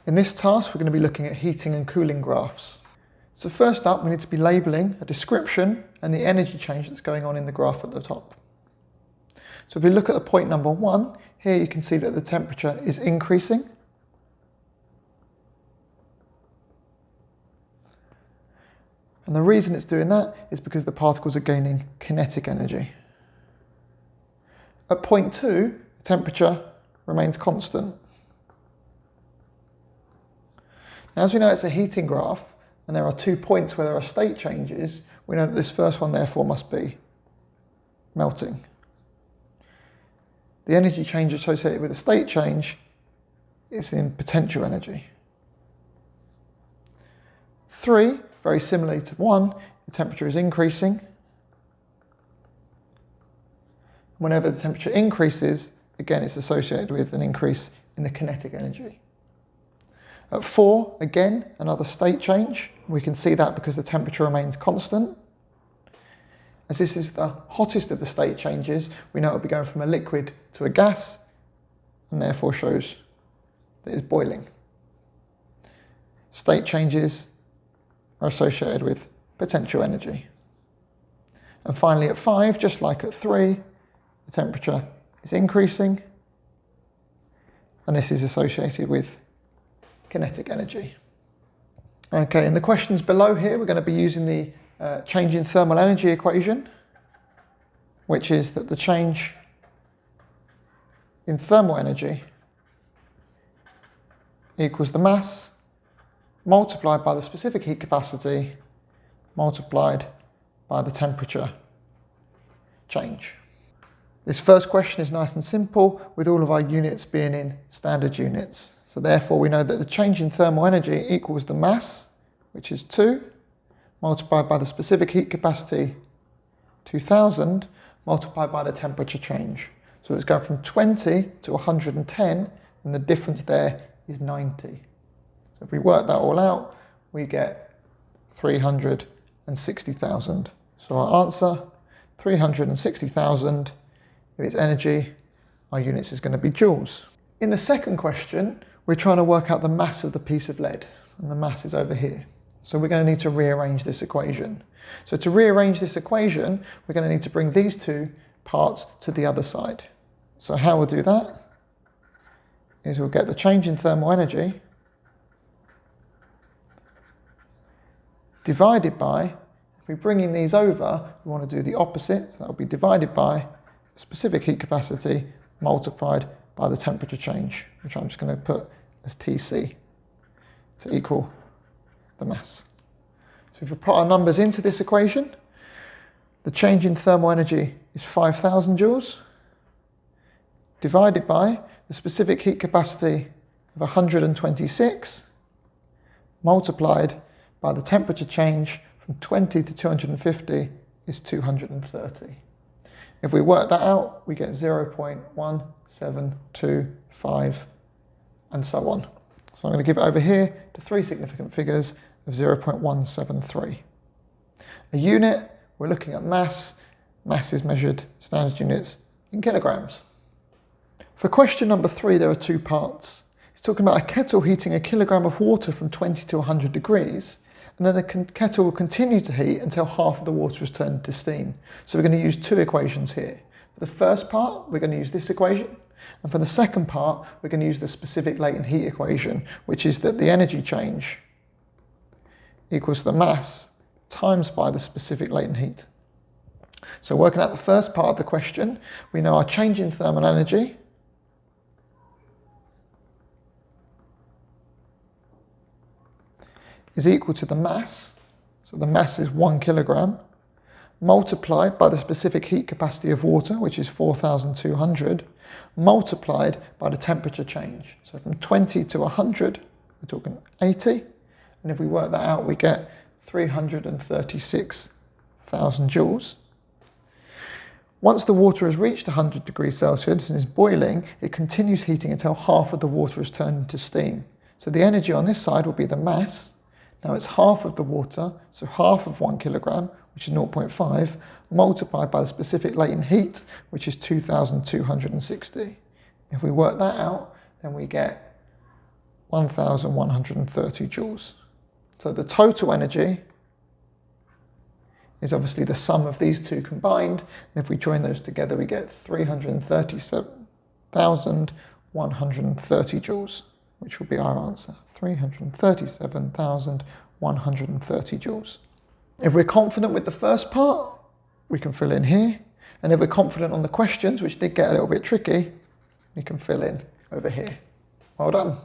In this task, we're going to be looking at heating and cooling graphs. So first up, we need to be labelling a description and the energy change that's going on in the graph at the top. So if we look at the point number 1, here you can see that the temperature is increasing. And the reason it's doing that is because the particles are gaining kinetic energy. At point 2, the temperature remains constant. Now, as we know, it's a heating graph, and there are 2 points where there are state changes. We know that this first one, therefore, must be melting. The energy change associated with the state change is in potential energy. 3, very similarly to 1, the temperature is increasing. Whenever the temperature increases, again, it's associated with an increase in the kinetic energy. At 4, again, another state change. We can see that because the temperature remains constant. As this is the hottest of the state changes, we know it will be going from a liquid to a gas, and therefore shows that it's boiling. State changes are associated with potential energy. And finally at 5, just like at 3, the temperature is increasing, and this is associated with kinetic energy. Okay, in the questions below here, we're going to be using the change in thermal energy equation, which is that the change in thermal energy equals the mass multiplied by the specific heat capacity multiplied by the temperature change. This first question is nice and simple, with all of our units being in standard units. So therefore we know that the change in thermal energy equals the mass, which is 2, multiplied by the specific heat capacity, 2000, multiplied by the temperature change. So it's going from 20 to 110, and the difference there is 90. So if we work that all out, we get 360,000. So our answer, 360,000. If it's energy, our units is going to be joules. In the second question, we're trying to work out the mass of the piece of lead, and the mass is over here. So we're going to need to rearrange this equation. So to rearrange this equation, we're going to need to bring these 2 parts to the other side. So how we'll do that is we'll get the change in thermal energy divided by, if we bring in these over, we want to do the opposite, so that will be divided by specific heat capacity multiplied by the temperature change, which I'm just going to put as Tc to equal the mass. So if we put our numbers into this equation, the change in thermal energy is 5,000 joules divided by the specific heat capacity of 126 multiplied by the temperature change from 20 to 250 is 230. If we work that out, we get 0.1725 and so on. So I'm going to give it over here to 3 significant figures of 0.173. A unit, we're looking at mass. Mass is measured, standard units, in kilograms. For question number 3, there are 2 parts. It's talking about a kettle heating a kilogram of water from 20 to 100 degrees, and then the kettle will continue to heat until half of the water is turned into steam. So we're going to use 2 equations here. For the first part, we're going to use this equation, and for the second part, we're going to use the specific latent heat equation, which is that the energy change equals the mass times by the specific latent heat. So working out the first part of the question, we know our change in thermal energy is equal to the mass, so the mass is 1 kilogram, multiplied by the specific heat capacity of water, which is 4,200, multiplied by the temperature change. So from 20 to 100, we're talking 80, and if we work that out, we get 336,000 joules. Once the water has reached 100 degrees Celsius and is boiling, it continues heating until half of the water is turned into steam. So the energy on this side will be the mass. Now it's half of the water, so half of 1 kilogram, which is 0.5, multiplied by the specific latent heat, which is 2,260. If we work that out, then we get 1,130 joules. So the total energy is obviously the sum of these two combined, and if we join those together we get 337,130 joules, which will be our answer, 337,130 joules. If we're confident with the first part, we can fill in here, and if we're confident on the questions, which did get a little bit tricky, we can fill in over here. Well done.